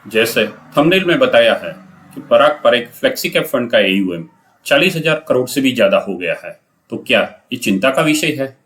जैसे थंबनेल में बताया है कि पराग पारेख फ्लेक्सी कैप फंड का एयूएम 40,000 करोड़ से भी ज्यादा हो गया है। तो क्या ये चिंता का विषय है?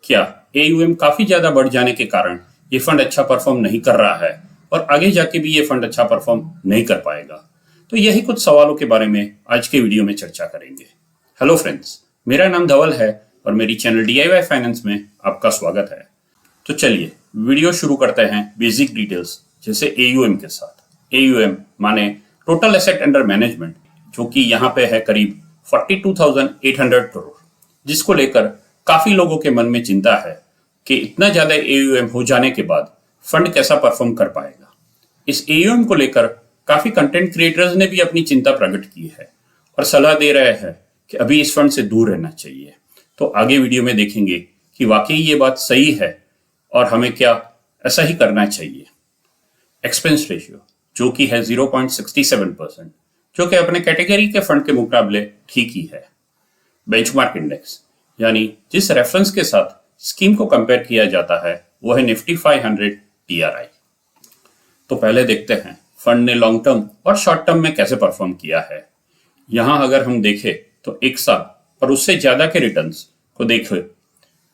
क्या एयूएम काफी ज्यादा बढ़ जाने के कारण ये फंड अच्छा परफॉर्म नहीं कर रहा है और आगे जाके भी ये फंड अच्छा परफॉर्म नहीं कर पाएगा? तो यही कुछ सवालों के बारे में आज के वीडियो में चर्चा करेंगे। हेलो फ्रेंड्स, मेरा नाम धवल है और मेरी चैनल DIY फाइनेंस में आपका स्वागत है। तो चलिए वीडियो शुरू करते हैं बेसिक डिटेल्स जैसे एयूएम के साथ। एयूएम माने टोटल एसेट अंडर मैनेजमेंट, जो कि यहाँ पे है करीब 42,800 करोड़, जिसको लेकर काफी लोगों के मन में चिंता है कि इतना ज्यादा एयूएम हो जाने के बाद फंड कैसा परफॉर्म कर पाएगा। इस एयूएम को लेकर काफी कंटेंट क्रिएटर्स ने भी अपनी चिंता प्रकट की है और सलाह दे रहे हैं कि अभी इस फंड से दूर रहना चाहिए। तो आगे वीडियो में देखेंगे कि वाकई ये बात सही है और हमें क्या ऐसा ही करना चाहिए। एक्सपेंस रेशियो जो कि है 0.67%, जो कि अपने कैटेगरी के फंड के मुकाबले ठीक ही है। बेंचमार्क इंडेक्स यानी जिस रेफरेंस के साथ स्कीम को कंपेयर किया जाता है वो है निफ्टी 500 TRI। तो पहले देखते हैं फंड ने लॉन्ग टर्म और शॉर्ट टर्म में कैसे परफॉर्म किया है। यहां अगर हम देखें तो एक साल और उससे ज्यादा के रिटर्न्स को देखें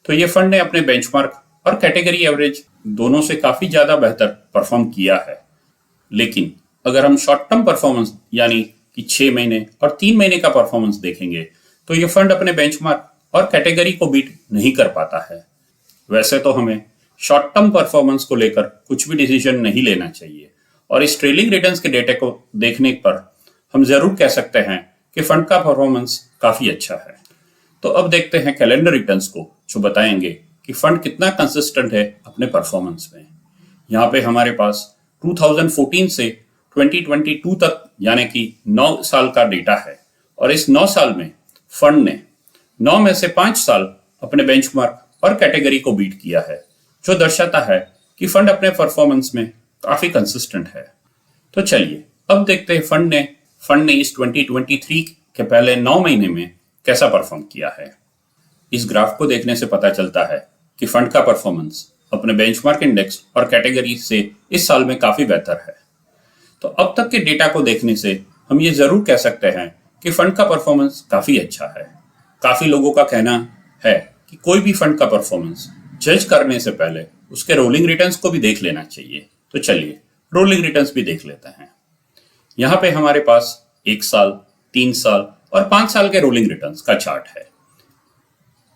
तो ये फंड ने अपने बेंचमार्क और कैटेगरी एवरेज दोनों से काफी ज्यादा बेहतर परफॉर्म किया है। लेकिन अगर हम शॉर्ट टर्म परफॉर्मेंस यानी कि 6 महीने और 3 महीने का परफॉर्मेंस देखेंगे तो ये फंड अपने बेंचमार्क और कैटेगरी को बीट नहीं कर पाता है। वैसे तो हमें शॉर्ट टर्म परफॉर्मेंस को लेकर कुछ भी डिसीजन नहीं लेना चाहिए और इस ट्रेलिंग रिटर्न्स के डेटा को देखने पर हम जरूर कह सकते हैं कि फंड का परफॉर्मेंस काफी अच्छा है। तो अब देखते हैं कैलेंडर रिटर्न्स को, जो बताएंगे कि फंड कितना कंसिस्टेंट है अपने परफॉर्मेंस में। यहाँ पे हमारे पास 2014 से 2022 तक यानी कि 9 साल का डेटा है और इस 9 साल में फंड ने 9 में से 5 साल अपने बेंचमार्क और कैटेगरी को बीट किया है, जो दर्शाता है कि फंड अपने परफॉर्मेंस में काफी कंसिस्टेंट है। तो चलिए अब देखते हैं फंड ने इस 2023 के पहले 9 महीने में कैसा परफॉर्म किया है। इस ग्राफ को देखने से पता चलता है कि फंड का परफॉर्मेंस अपने बेंचमार्क इंडेक्स और कैटेगरी से इस साल में काफी बेहतर है। तो अब तक के डेटा को देखने से हम ये जरूर कह सकते हैं कि फंड का परफॉर्मेंस काफी अच्छा है। काफी लोगों का कहना है कि कोई भी फंड का परफॉर्मेंस जज करने से पहले उसके रोलिंग रिटर्न्स को भी देख लेना चाहिए। तो चलिए रोलिंग रिटर्न्स भी देख लेते हैं। यहाँ पे हमारे पास 1 साल, 3 साल और 5 साल के रोलिंग रिटर्न्स का चार्ट है।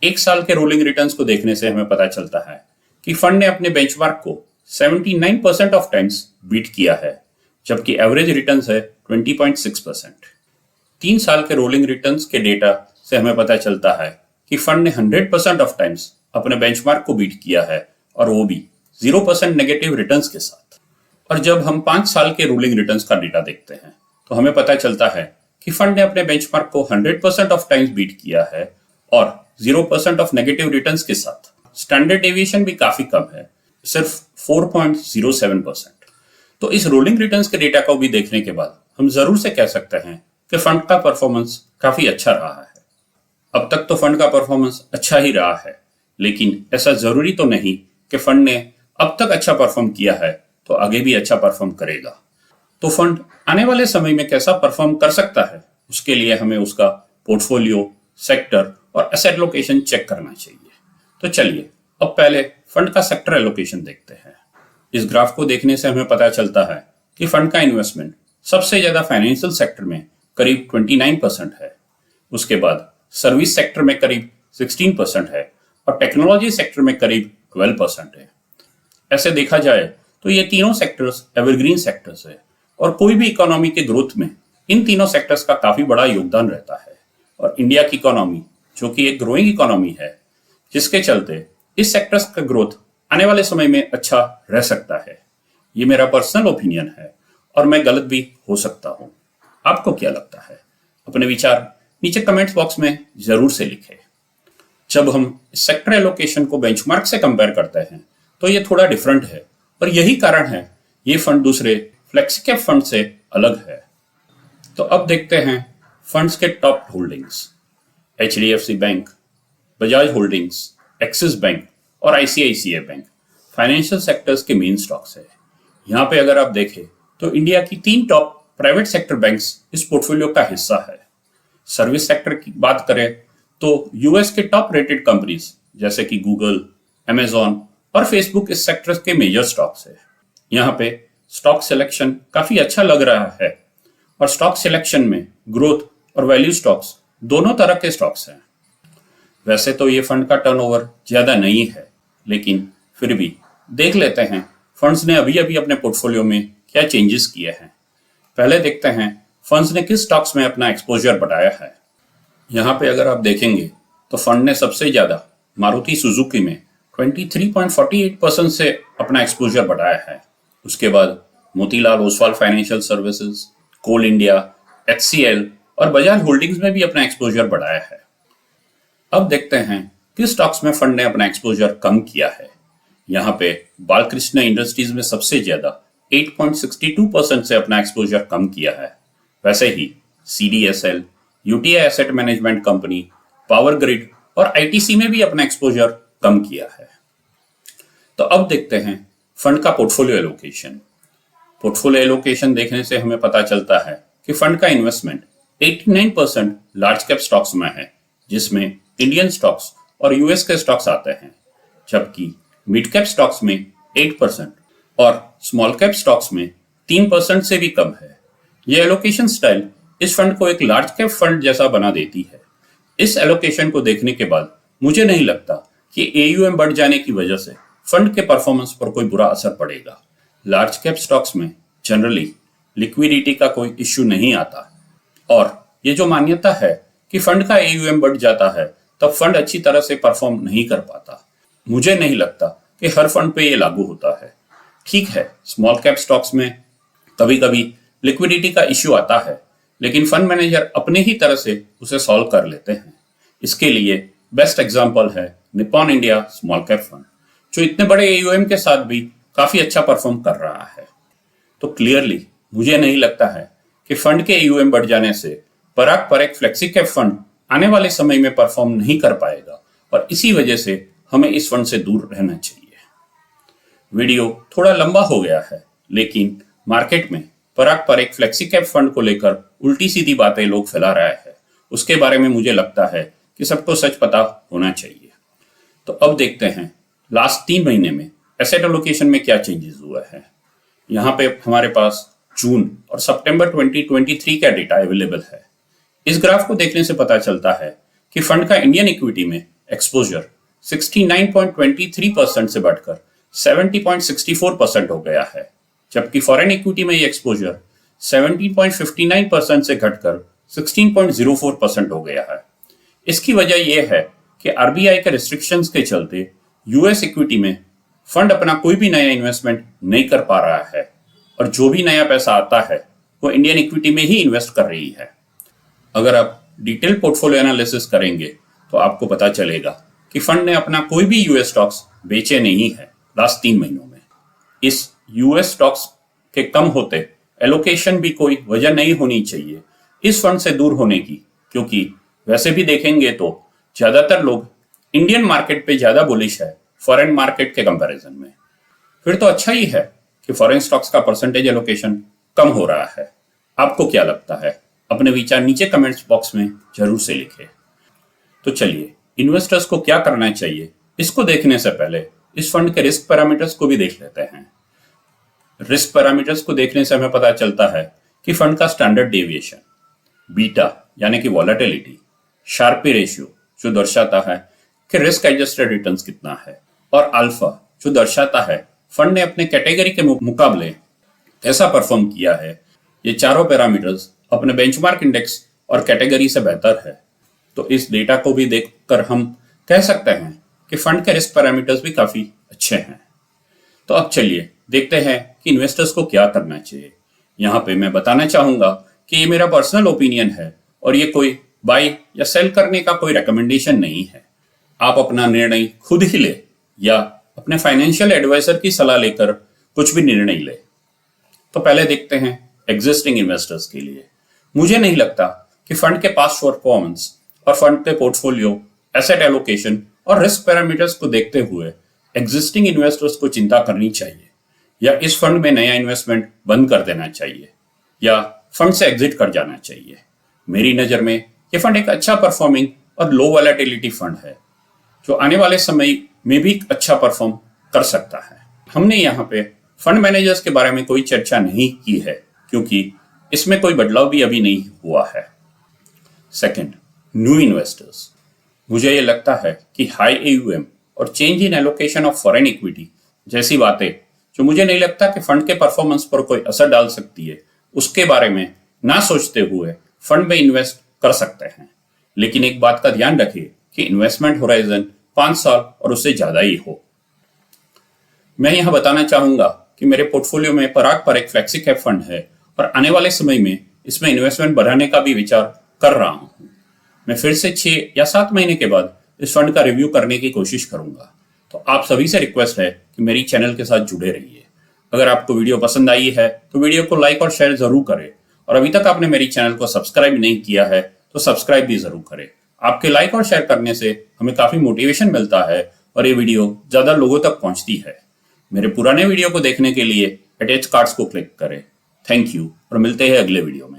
1 साल के रोलिंग रिटर्न्स को देखने से हमें पता चलता है कि फंड ने अपने बेंचमार्क को 79% ऑफ टाइम्स बीट किया है, जबकि एवरेज रिटर्न्स है 20.6%। 3 साल के रोलिंग रिटर्न्स के डेटा से हमें पता चलता है कि फंड ने 100% ऑफ टाइम्स अपने बेंचमार्क को बीट किया है और वो भी 0% नेगेटिव रिटर्न्स के साथ। और जब हम 5 साल के रोलिंग रिटर्न्स का डेटा देखते हैं तो हमें पता चलता है कि फंड ने अपने बेंचमार्क को 100% ऑफ टाइम्स बीट किया है और 0% ऑफ नेगेटिव रिटर्न्स के साथ। स्टैंडर्ड डेविएशन भी काफी कम है, सिर्फ 4.07%। तो इस रोलिंग रिटर्न्स के डेटा को भी देखने के बाद हम जरूर से कह सकते हैं कि फंड का परफॉर्मेंस काफी अच्छा रहा है। अब तक तो फंड का परफॉर्मेंस अच्छा ही रहा है, लेकिन ऐसा जरूरी तो नहीं कि फंड ने अब तक अच्छा परफॉर्म किया है तो आगे भी अच्छा परफॉर्म करेगा। तो फंड आने वाले समय में कैसा परफॉर्म कर सकता है, उसके लिए हमें उसका पोर्टफोलियो, सेक्टर और एसेट लोकेशन चेक करना चाहिए। तो चलिए अब पहले फंड का सेक्टर एलोकेशन देखते हैं। इस ग्राफ को देखने से हमें पता चलता है कि फंड का इन्वेस्टमेंट सबसे ज्यादा फाइनेंशियल सेक्टर में करीब 29% है। उसके बाद सर्विस सेक्टर में करीब 16% है और टेक्नोलॉजी सेक्टर में करीब 12% है। ऐसे देखा जाए तो ये तीनों सेक्टर्स एवरग्रीन सेक्टर्स है और कोई भी इकोनॉमी के ग्रोथ में इन तीनों सेक्टर्स का काफी बड़ा योगदान रहता है। और इंडिया की इकोनॉमी जो कि एक ग्रोइंग इकोनॉमी है, जिसके चलते इस सेक्टर्स का ग्रोथ आने वाले समय में अच्छा रह सकता है। ये मेरा पर्सनल ओपिनियन है और मैं गलत भी हो सकता हूं। आपको क्या लगता है? अपने विचार नीचे कमेंट्स बॉक्स में जरूर से लिखें। जब हम सेक्टर एलोकेशन को बेंचमार्क से कंपेयर करते हैं तो ये थोड़ा डिफरेंट है और यही कारण है ये फंड दूसरे फ्लेक्सी कैप फंड से अलग है। तो अब देखते हैं फंड्स के top holdings. HDFC bank, Bajaj holdings, axis bank और ICICI बैंक फाइनेंशियल सेक्टर्स के मेन स्टॉक्स है। यहाँ पे अगर आप देखें तो इंडिया की 3 टॉप प्राइवेट सेक्टर बैंक्स इस पोर्टफोलियो का हिस्सा है। सर्विस सेक्टर की बात करें तो यूएस के टॉप रेटेड कंपनीज जैसे कि गूगल, अमेजॉन और फेसबुक इस सेक्टर के मेजर स्टॉक्स है। यहाँ पे स्टॉक सिलेक्शन काफी अच्छा लग रहा है और स्टॉक सिलेक्शन में ग्रोथ और वैल्यू स्टॉक्स दोनों तरह के स्टॉक्स हैं। वैसे तो ये फंड का टर्नओवर ज्यादा नहीं है, लेकिन फिर भी देख लेते हैं फंड्स ने अभी अभी अपने पोर्टफोलियो में क्या चेंजेस किए हैं। पहले देखते हैं फंड्स ने किस स्टॉक्स में अपना एक्सपोजर बढ़ाया है। यहाँ पे अगर आप देखेंगे तो फंड ने सबसे ज्यादा मारुति सुजुकी में 23.48% से अपना एक्सपोजर बढ़ाया है। उसके बाद मोतीलाल ओसवाल फाइनेंशियल सर्विसेज, कोल इंडिया, HCL और बजाज होल्डिंग्स में भी अपना एक्सपोजर बढ़ाया है। अब देखते हैं किस स्टॉक्स में फंड ने अपना एक्सपोजर कम किया है। यहाँ पे बालकृष्ण इंडस्ट्रीज में सबसे ज्यादा 8.62% से अपना एक्सपोजर कम किया है। वैसे ही CDSL, UTI asset management company, power grid और ITC में भी अपना एक्सपोजर कम किया है। तो अब देखते हैं फंड का पोर्टफोलियो एलोकेशन। पोर्टफोलियो एलोकेशन देखने से हमें पता चलता है कि फंड का इन्वेस्टमेंट 89% लार्ज कैप स्टॉक्स में है, जिसमें इंडियन स्टॉक्स और यूएस के स्टॉक्स आते हैं, जबकि मिड कैप स्टॉक्स में 8% और स्मॉल कैप स्टॉक्स में 3% से भी कम है। यह एलोकेशन स्टाइल इस फंड को एक लार्ज कैप फंड जैसा बना देती है। इस एलोकेशन को देखने के बाद मुझे नहीं लगता कि AUM बढ़ जाने की वजह से फंड के परफॉर्मेंस पर कोई बुरा असर पड़ेगा। लार्ज कैप स्टॉक्स में जनरली लिक्विडिटी का कोई इश्यू नहीं आता और ये जो मान्यता है कि फंड का AUM बढ़ जाता है तब फंड अच्छी तरह से परफॉर्म नहीं कर पाता, मुझे नहीं लगता कि हर फंड पे ये लागू होता है। ठीक है, स्मॉल कैप स्टॉक्स में कभी कभी लिक्विडिटी का इश्यू आता है, लेकिन फंड मैनेजर अपने ही तरह से उसे सॉल्व कर लेते हैं। इसके लिए बेस्ट एग्जांपल है Nippon India small cap fund, जो इतने बड़े AUM के साथ भी काफी अच्छा परफॉर्म कर रहा है। तो क्लियरली मुझे नहीं लगता है कि फंड के AUM बढ़ जाने से पराग पर एक फ्लेक्सी कैप फंड आने वाले समय में परफॉर्म नहीं कर पाएगा और इसी वजह से हमें इस फंड से दूर रहना चाहिए। वीडियो थोड़ा लंबा हो गया है, लेकिन मार्केट में पराग पर एक फ्लेक्सी कैप फंड को लेकर उल्टी सीधी बातें लोग फैला रहे हैं, उसके बारे में मुझे लगता है कि सबको सच पता होना चाहिए। तो अब देखते हैं लास्ट 3 महीने में एसेट एलोकेशन में क्या चेंजेस हुआ है। यहाँ पे हमारे पास जून और सितंबर 2023 का डेटा अवेलेबल है। इस ग्राफ को देखने से पता चलता है कि फंड का इंडियन इक्विटी में एक्सपोजर 69.23% से बढ़कर 70.64% हो गया है, जबकि फॉरेन इक्विटी में ये एक्सपोजर 17.59% से घटकर 16.04% हो गया है। इसकी वजह यह है कि RBI के रिस्ट्रिक्शंस के चलते यूएस इक्विटी में फंड अपना कोई भी नया इन्वेस्टमेंट नहीं कर पा रहा है और जो भी नया पैसा आता है वो इंडियन इक्विटी में ही इन्वेस्ट कर रही है। अगर आप डिटेल पोर्टफोलियो एनालिसिस करेंगे तो आपको पता चलेगा कि फंड ने अपना कोई भी यूएस स्टॉक्स बेचे नहीं है लास्ट 3 महीनों में। इस यूएस स्टॉक्स के कम होते एलोकेशन भी कोई वजह नहीं होनी चाहिए इस फंड से दूर होने की, क्योंकि वैसे भी देखेंगे तो ज्यादातर लोग इंडियन मार्केट पे ज्यादा बुलिश है फॉरेन मार्केट के कंपैरिजन में। फिर तो अच्छा ही है कि फॉरेन स्टॉक्स का परसेंटेज एलोकेशन कम हो रहा है। आपको क्या लगता है? अपने विचार नीचे कमेंट्स बॉक्स में जरूर से लिखें। तो चलिए इन्वेस्टर्स को क्या करना चाहिए इसको देखने से पहले इस फंड के रिस्क पैरामीटर्स को भी देख लेते हैं। रिस्क पैरामीटर्स को देखने से हमें पता चलता है कि फंड का स्टैंडर्ड डेविएशन, बीटा यानी कि वॉलेटिलिटी, शार्पी रेशियो जो दर्शाता है कि रिस्क एडजस्टेड रिटर्न्स कितना है, और अल्फा जो दर्शाता है फंड ने अपने कैटेगरी के मुकाबले कैसा परफॉर्म किया है। ये चारों पैरामीटर्स अपने बेंचमार्क इंडेक्स और कैटेगरी से बेहतर है। तो इस डेटा को भी देखकर हम कह सकते हैं कि फंड के रिस्क पैरामीटर्स भी काफी अच्छे हैं। तो अब चलिए देखते हैं कि इन्वेस्टर्स को क्या करना चाहिए। यहाँ पे मैं बताना चाहूंगा कि ये मेरा पर्सनल ओपिनियन है और ये कोई बाय या सेल करने का कोई रिकमेंडेशन नहीं है। आप अपना निर्णय खुद ही ले या अपने फाइनेंशियल एडवाइजर की सलाह लेकर कुछ भी निर्णय ले। तो पहले देखते हैं एग्जिस्टिंग इन्वेस्टर्स के लिए। मुझे नहीं लगता कि फंड के पास्ट परफॉर्मेंस और फंड के पोर्टफोलियो, एसेट एलोकेशन और रिस्क पैरामीटर्स को देखते हुए एग्जिस्टिंग इन्वेस्टर्स को चिंता करनी चाहिए। या इस फंड में नया इन्वेस्टमेंट बंद कर देना चाहिए या फंड से एग्जिट कर जाना चाहिए। मेरी नज़र में ये फंड एक अच्छा परफॉर्मिंग और लो वॉलेटिलिटी फंड है जो आने वाले समय में भी अच्छा परफॉर्म कर सकता है। हमने यहाँ पे फंड मैनेजर्स के बारे में कोई चर्चा नहीं की है क्योंकि इसमें कोई बदलाव भी अभी नहीं हुआ है। Second, new investors. मुझे ये लगता है कि हाई AUM और change in allocation of foreign equity जैसी बातें जो मुझे नहीं लगता कि फंड के परफॉर्मेंस पर कोई असर डाल सकती है, उसके बारे में ना सोचते हुए फंड में इन्वेस्ट कर सकते हैं। लेकिन एक बात का ध्यान रखिए कि इन्वेस्टमेंट होराइजन 5 साल और उससे ज्यादा ही हो। मैं यहाँ बताना चाहूंगा कि मेरे पोर्टफोलियो में पराग पर एक फ्लेक्सी कैप फंड है और आने वाले समय में इसमें इन्वेस्टमेंट बढ़ाने का भी विचार कर रहा हूँ। मैं फिर से 6 या 7 महीने के बाद इस फंड का रिव्यू करने की कोशिश करूंगा। तो आप सभी से रिक्वेस्ट है कि मेरी चैनल के साथ जुड़े रहिए। अगर आपको वीडियो पसंद आई है तो वीडियो को लाइक और शेयर जरूर करें और अभी तक आपने मेरी चैनल को सब्सक्राइब नहीं किया है तो सब्सक्राइब भी जरूर करें। आपके लाइक और शेयर करने से हमें काफी मोटिवेशन मिलता है और ये वीडियो ज्यादा लोगों तक पहुंचती है। मेरे पुराने वीडियो को देखने के लिए अटैच कार्ड्स को क्लिक करें। थैंक यू और मिलते हैं अगले वीडियो में।